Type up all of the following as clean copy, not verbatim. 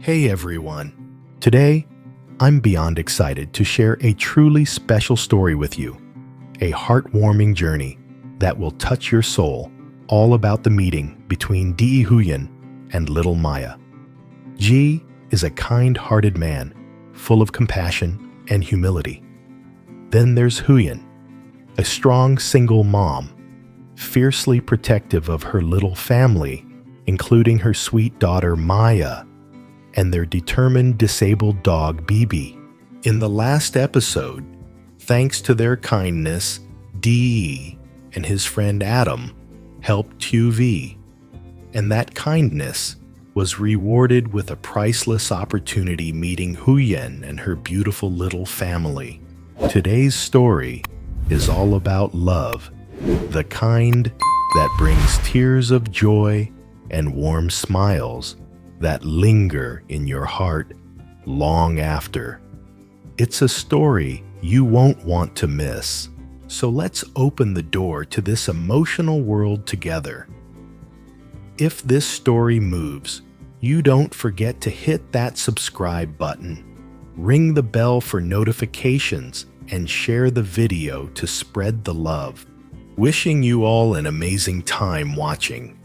Hey everyone! Today, I'm beyond excited to share a truly special story with you. A heartwarming journey that will touch your soul, all about the meeting between Di Huyen and little Maya. Ji is a kind-hearted man, full of compassion and humility. Then there's Huyen, a strong single mom, fiercely protective of her little family, including her sweet daughter Maya and their determined disabled dog Bibi. In the last episode, thanks to their kindness, Dee and his friend Adam helped Tu V, and that kindness was rewarded with a priceless opportunity meeting Huyen and her beautiful little family. Today's story is all about love, the kind that brings tears of joy and warm smiles that linger in your heart long after. It's a story you won't want to miss. So let's open the door to this emotional world together. If this story moves, you don't forget to hit that subscribe button, ring the bell for notifications, and share the video to spread the love. Wishing you all an amazing time watching.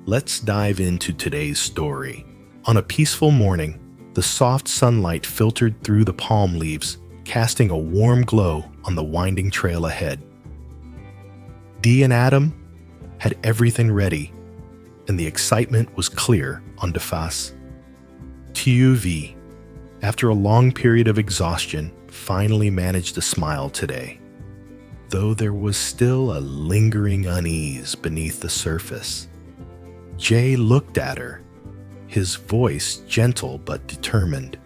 Let's dive into today's story. On a peaceful morning, the soft sunlight filtered through the palm leaves, casting a warm glow on the winding trail ahead. Dee and Adam had everything ready, and the excitement was clear on Defas. Tu V, after a long period of exhaustion, finally managed to smile today, though there was still a lingering unease beneath the surface. Jay looked at her, his voice gentle but determined.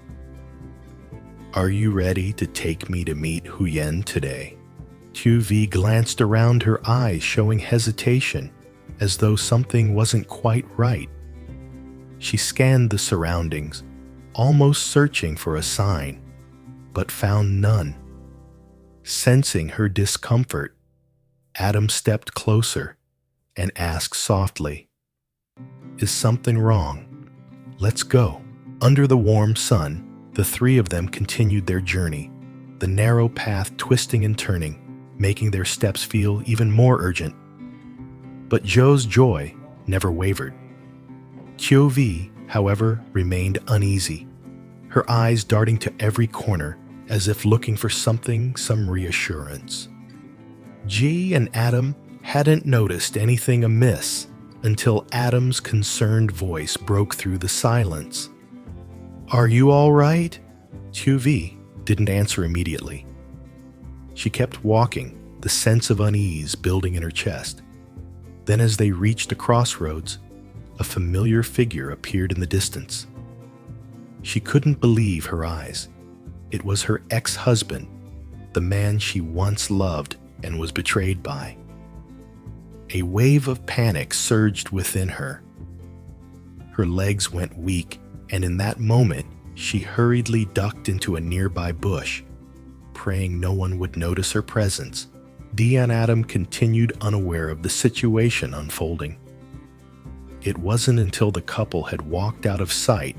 "Are you ready to take me to meet Huyen today?" Tu V glanced around, her eyes showing hesitation, as though something wasn't quite right. She scanned the surroundings, almost searching for a sign, but found none. Sensing her discomfort, Adam stepped closer and asked softly, "Is something wrong? Let's go." Under the warm sun, the three of them continued their journey, the narrow path twisting and turning, making their steps feel even more urgent. But Joe's joy never wavered. Tu V, however, remained uneasy, her eyes darting to every corner as if looking for some reassurance. G and Adam hadn't noticed anything amiss until Adam's concerned voice broke through the silence. "Are you all right?" Tu V didn't answer immediately. She kept walking, the sense of unease building in her chest. Then as they reached a crossroads, a familiar figure appeared in the distance. She couldn't believe her eyes. It was her ex-husband, the man she once loved and was betrayed by. A wave of panic surged within her. Her legs went weak, and in that moment, she hurriedly ducked into a nearby bush, praying no one would notice her presence. Dee and Adam continued unaware of the situation unfolding. It wasn't until the couple had walked out of sight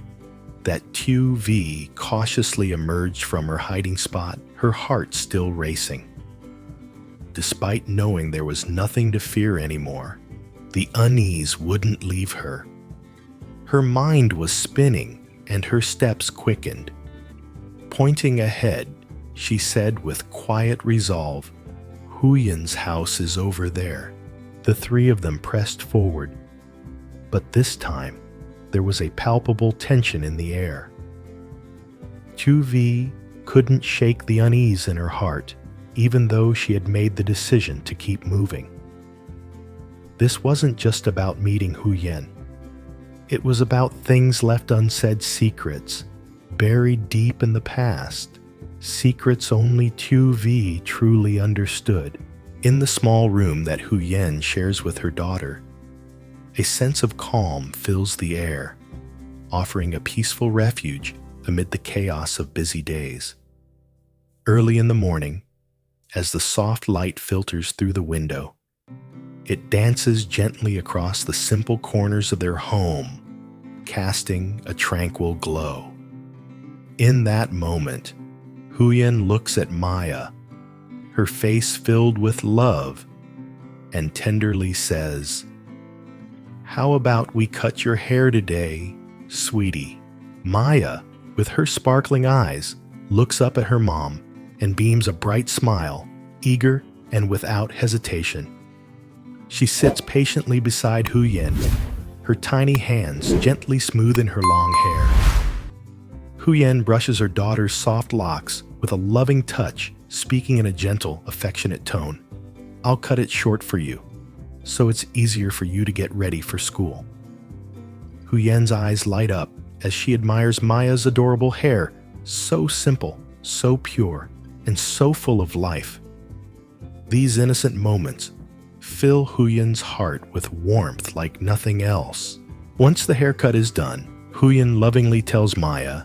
that Tu V cautiously emerged from her hiding spot, her heart still racing. Despite knowing there was nothing to fear anymore, the unease wouldn't leave her. Her mind was spinning and her steps quickened. Pointing ahead, she said with quiet resolve, "Huyen's house is over there." The three of them pressed forward, but this time there was a palpable tension in the air. Tu V couldn't shake the unease in her heart, even though she had made the decision to keep moving. This wasn't just about meeting Huyen. It was about things left unsaid, secrets buried deep in the past, secrets only Tu V truly understood. In the small room that Huyen shares with her daughter, a sense of calm fills the air, offering a peaceful refuge amid the chaos of busy days. Early in the morning, as the soft light filters through the window, it dances gently across the simple corners of their home, casting a tranquil glow. In that moment, Huyen looks at Maya, her face filled with love, and tenderly says, "How about we cut your hair today, sweetie?" Maya, with her sparkling eyes, looks up at her mom and beams a bright smile, eager and without hesitation. She sits patiently beside Huyen, her tiny hands gently smoothing her long hair. Huyen brushes her daughter's soft locks with a loving touch, speaking in a gentle, affectionate tone. "I'll cut it short for you, so it's easier for you to get ready for school." Huyen's eyes light up as she admires Maya's adorable hair, so simple, so pure, and so full of life. These innocent moments fill Huyen's heart with warmth like nothing else. Once the haircut is done, Huyen lovingly tells Maya,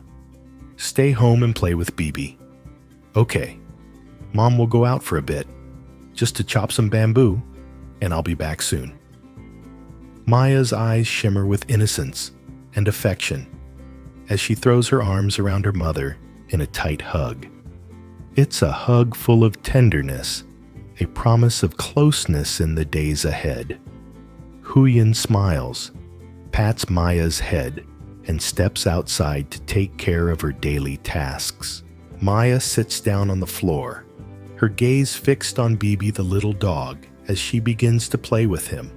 "Stay home and play with Bibi." "Okay, Mom will go out for a bit, just to chop some bamboo, and I'll be back soon." Maya's eyes shimmer with innocence and affection as she throws her arms around her mother in a tight hug. It's a hug full of tenderness, a promise of closeness in the days ahead. Huyen smiles, pats Maya's head, and steps outside to take care of her daily tasks. Maya sits down on the floor, her gaze fixed on Bibi the little dog as she begins to play with him.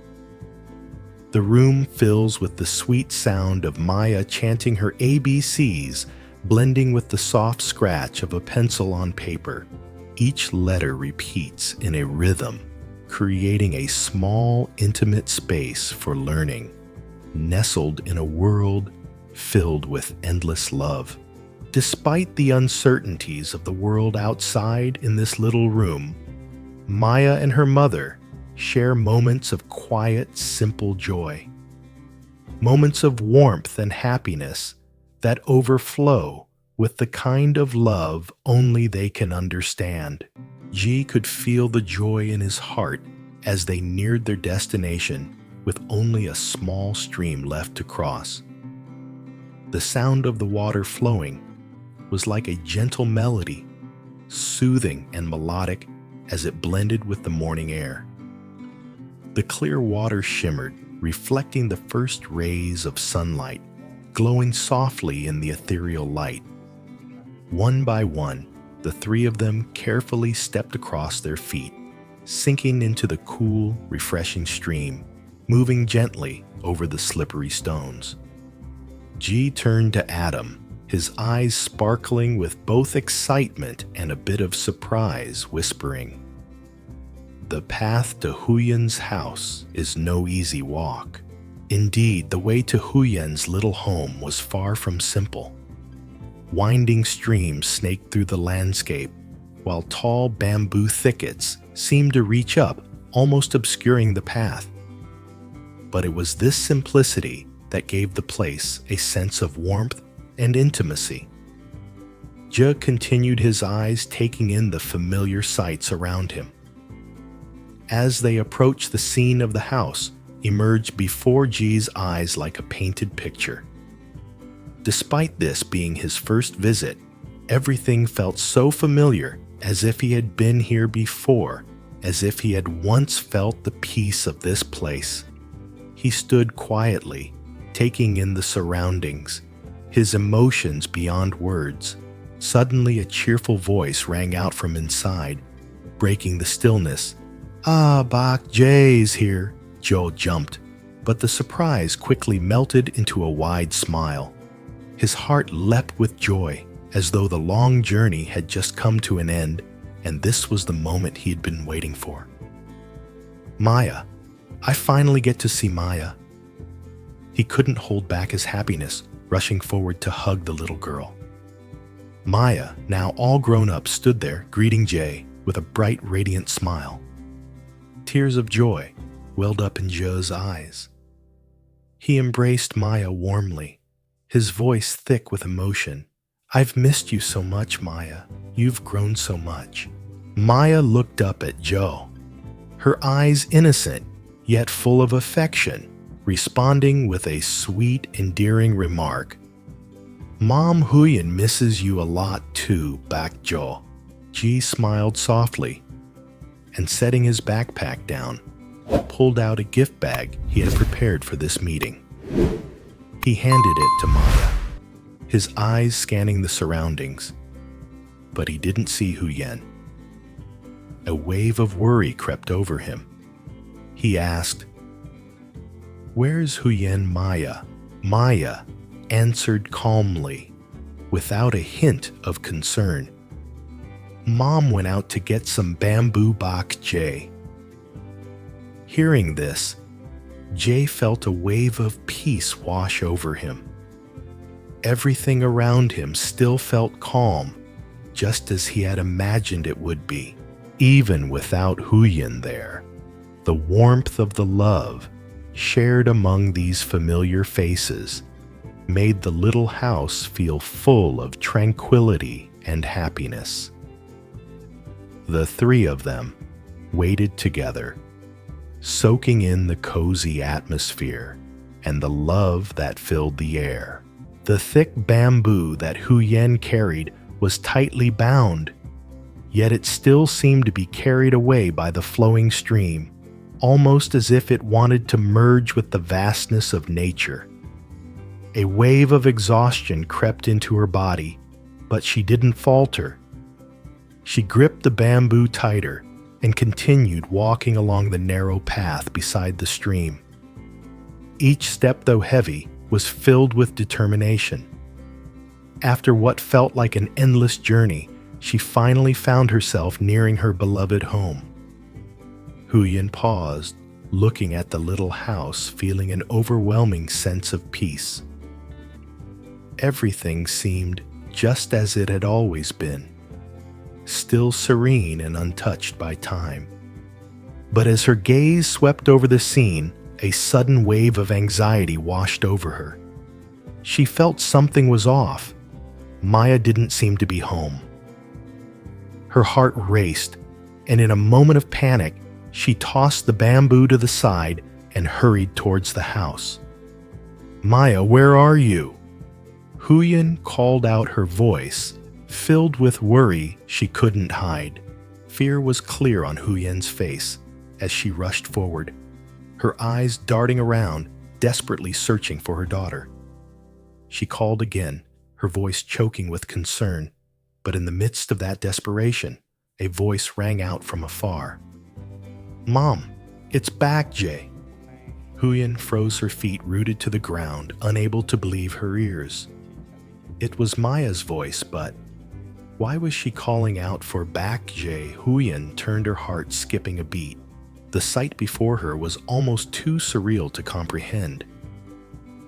The room fills with the sweet sound of Maya chanting her ABCs, blending with the soft scratch of a pencil on paper. Each letter repeats in a rhythm, creating a small, intimate space for learning, nestled in a world filled with endless love. Despite the uncertainties of the world outside in this little room, Maya and her mother share moments of quiet, simple joy. Moments of warmth and happiness that overflow with the kind of love only they can understand. Ji could feel the joy in his heart as they neared their destination with only a small stream left to cross. The sound of the water flowing was like a gentle melody, soothing and melodic as it blended with the morning air. The clear water shimmered, reflecting the first rays of sunlight, glowing softly in the ethereal light. One by one, the three of them carefully stepped across their feet, sinking into the cool, refreshing stream, moving gently over the slippery stones. Ji turned to Adam, his eyes sparkling with both excitement and a bit of surprise, whispering, "The path to Huyen's house is no easy walk." Indeed, the way to Huyen's little home was far from simple. Winding streams snaked through the landscape, while tall bamboo thickets seemed to reach up, almost obscuring the path. But it was this simplicity that gave the place a sense of warmth and intimacy. Je continued, his eyes taking in the familiar sights around him. As they approached, the scene of the house emerged before Ji's eyes like a painted picture. Despite this being his first visit, everything felt so familiar, as if he had been here before, as if he had once felt the peace of this place. He stood quietly, taking in the surroundings, his emotions beyond words. Suddenly, a cheerful voice rang out from inside, breaking the stillness. "Ah, Bak Jay's here." Joe jumped, but the surprise quickly melted into a wide smile. His heart leapt with joy, as though the long journey had just come to an end, and this was the moment he had been waiting for. "Maya, I finally get to see Maya." He couldn't hold back his happiness, rushing forward to hug the little girl. Maya, now all grown up, stood there greeting Jay with a bright, radiant smile. Tears of joy welled up in Joe's eyes. He embraced Maya warmly, his voice thick with emotion. "I've missed you so much, Maya. You've grown so much." Maya looked up at Joe, her eyes innocent, yet full of affection, responding with a sweet, endearing remark. "Mom Huyen misses you a lot too, Bakjo." Ji smiled softly and, setting his backpack down, pulled out a gift bag he had prepared for this meeting. He handed it to Maya, his eyes scanning the surroundings, but he didn't see Huyen. A wave of worry crept over him. He asked, "Where's Huyen, Maya?" Maya answered calmly, without a hint of concern. "Mom went out to get some bamboo bak jay." Hearing this, Jay felt a wave of peace wash over him. Everything around him still felt calm, just as he had imagined it would be, even without Huyen there. The warmth of the love shared among these familiar faces made the little house feel full of tranquility and happiness. The three of them waited together, soaking in the cozy atmosphere and the love that filled the air. The thick bamboo that Huyen carried was tightly bound, yet it still seemed to be carried away by the flowing stream, almost as if it wanted to merge with the vastness of nature. A wave of exhaustion crept into her body, but she didn't falter. She gripped the bamboo tighter and continued walking along the narrow path beside the stream. Each step, though heavy, was filled with determination. After what felt like an endless journey, she finally found herself nearing her beloved home. Huyen paused, looking at the little house, feeling an overwhelming sense of peace. Everything seemed just as it had always been, still serene and untouched by time. But as her gaze swept over the scene, a sudden wave of anxiety washed over her. She felt something was off. Maya didn't seem to be home. Her heart raced, and in a moment of panic, she tossed the bamboo to the side and hurried towards the house. "Maya, where are you?" Huyen called out, her voice filled with worry she couldn't hide. Fear was clear on Huyen's face as she rushed forward, her eyes darting around, desperately searching for her daughter. She called again, her voice choking with concern, but in the midst of that desperation, a voice rang out from afar. "Mom, it's Bak Jay." Huyen froze her feet, rooted to the ground, unable to believe her ears. It was Maya's voice, but why was she calling out for Bak Jay? Huyen turned, her heart skipping a beat. The sight before her was almost too surreal to comprehend.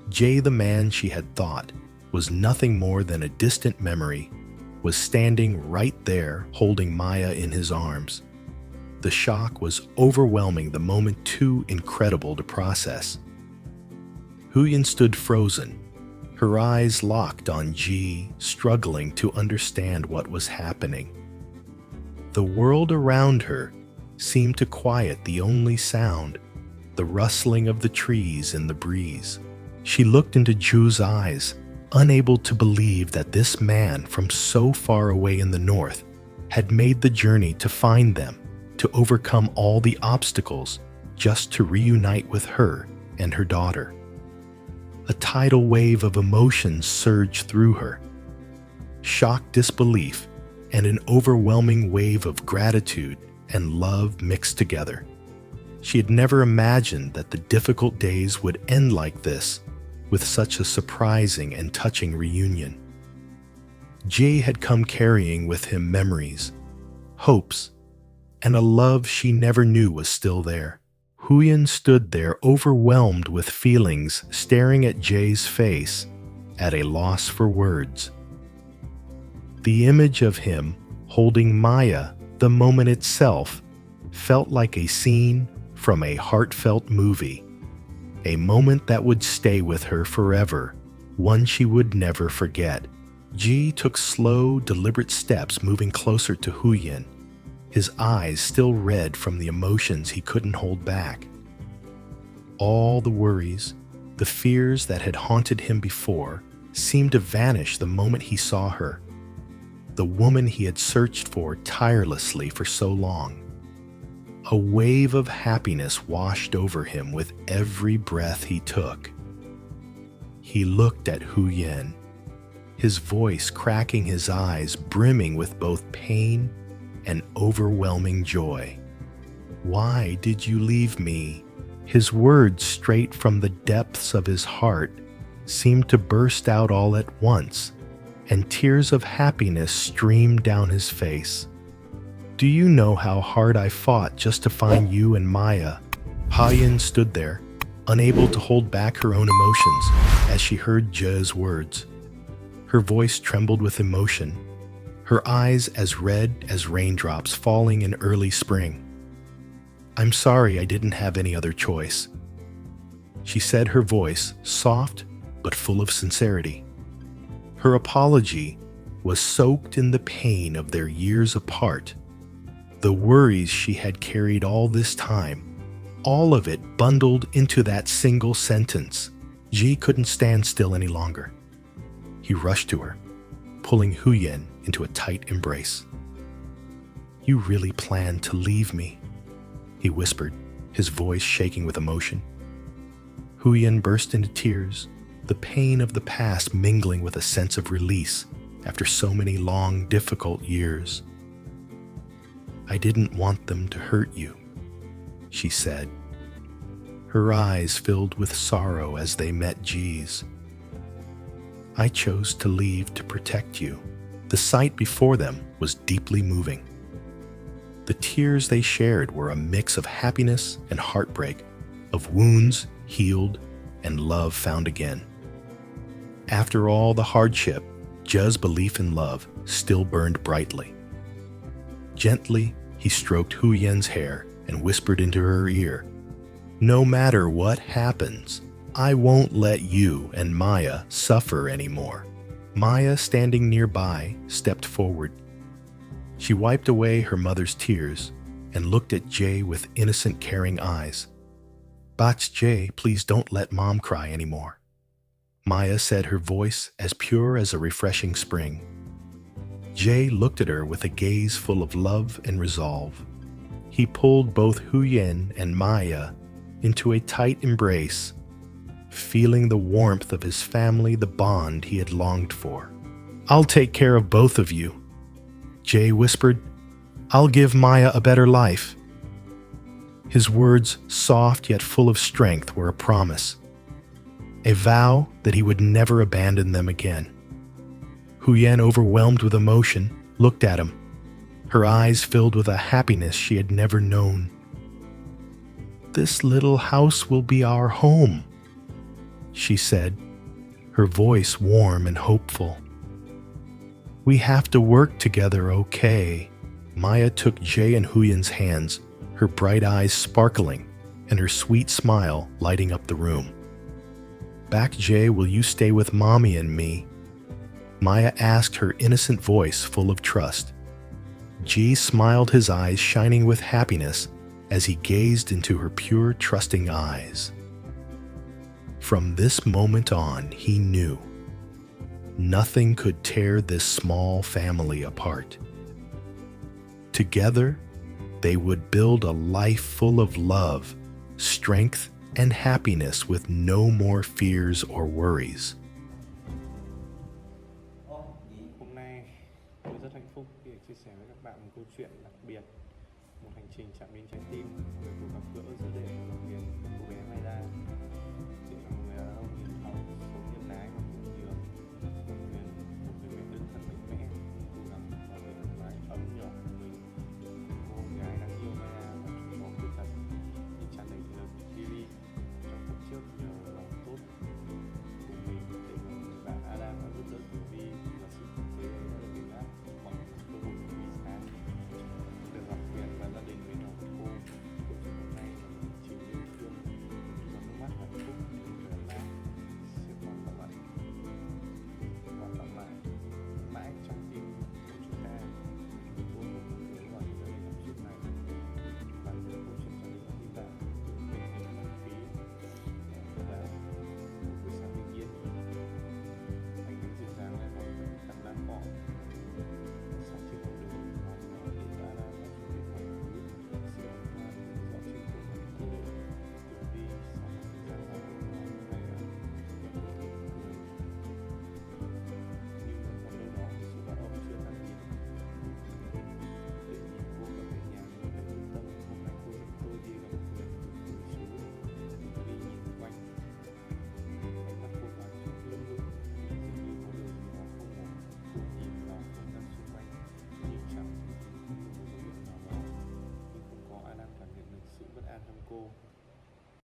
Jay, the man she had thought was nothing more than a distant memory, was standing right there, holding Maya in his arms. The shock was overwhelming, the moment too incredible to process. Huyen stood frozen, her eyes locked on Ji, struggling to understand what was happening. The world around her seemed to quiet, the only sound, the rustling of the trees in the breeze. She looked into Ju's eyes, unable to believe that this man from so far away in the north had made the journey to find them, to overcome all the obstacles, just to reunite with her and her daughter. A tidal wave of emotions surged through her. Shock, disbelief, and an overwhelming wave of gratitude and love mixed together. She had never imagined that the difficult days would end like this, with such a surprising and touching reunion. Jay had come carrying with him memories, hopes, and a love she never knew was still there. Huyen stood there, overwhelmed with feelings, staring at Jay's face, at a loss for words. The image of him holding Maya, the moment itself, felt like a scene from a heartfelt movie, a moment that would stay with her forever, one she would never forget. Ji took slow, deliberate steps, moving closer to Huyen, his eyes still red from the emotions he couldn't hold back. All the worries, the fears that had haunted him before, seemed to vanish the moment he saw her, the woman he had searched for tirelessly for so long. A wave of happiness washed over him with every breath he took. He looked at Hu Yen, his voice cracking, his eyes brimming with both pain and overwhelming joy. "Why did you leave me?" His words, straight from the depths of his heart, seemed to burst out all at once, and tears of happiness streamed down his face. "Do you know how hard I fought just to find you and Maya?" Ha-Yin stood there, unable to hold back her own emotions as she heard Je's words. Her voice trembled with emotion, her eyes as red as raindrops falling in early spring. "I'm sorry I didn't have any other choice," she said, her voice soft but full of sincerity. Her apology was soaked in the pain of their years apart, the worries she had carried all this time, all of it bundled into that single sentence. Ji couldn't stand still any longer. He rushed to her, pulling Hu Yen into a tight embrace. "You really planned to leave me?" he whispered, his voice shaking with emotion. Hu Yen burst into tears, the pain of the past mingling with a sense of release after so many long, difficult years. "I didn't want them to hurt you," she said. Her eyes filled with sorrow as they met Ji's. "I chose to leave to protect you." The sight before them was deeply moving. The tears they shared were a mix of happiness and heartbreak, of wounds healed and love found again. After all the hardship, Je's belief in love still burned brightly. Gently, he stroked Hu Yen's hair and whispered into her ear, "No matter what happens, I won't let you and Maya suffer anymore." Maya, standing nearby, stepped forward. She wiped away her mother's tears and looked at Jay with innocent, caring eyes. "Bach Jay, please don't let Mom cry anymore," Maya said, her voice as pure as a refreshing spring. Jay looked at her with a gaze full of love and resolve. He pulled both Hu Yen and Maya into a tight embrace, feeling the warmth of his family, the bond he had longed for. "I'll take care of both of you," Jay whispered. "I'll give Maya a better life." His words, soft yet full of strength, were a promise, a vow that he would never abandon them again. Hu Yen, overwhelmed with emotion, looked at him, her eyes filled with a happiness she had never known. "This little house will be our home," she said, her voice warm and hopeful. "We have to work together, okay?" Maya took Jay and Hu Yen's hands, her bright eyes sparkling and her sweet smile lighting up the room. "Back, Jay, will you stay with Mommy and me?" Maya asked, her innocent voice full of trust. Ji smiled, his eyes shining with happiness as he gazed into her pure, trusting eyes. From this moment on, he knew nothing could tear this small family apart. Together, they would build a life full of love, strength, and happiness with no more fears or worries. Hôm nay tôi rất hạnh phúc khi được chia sẻ với các bạn một câu chuyện đặc biệt, một hành trình chạm đến trái tim về cuộc gặp gỡ giữa đệ và miền cô bé Mayra.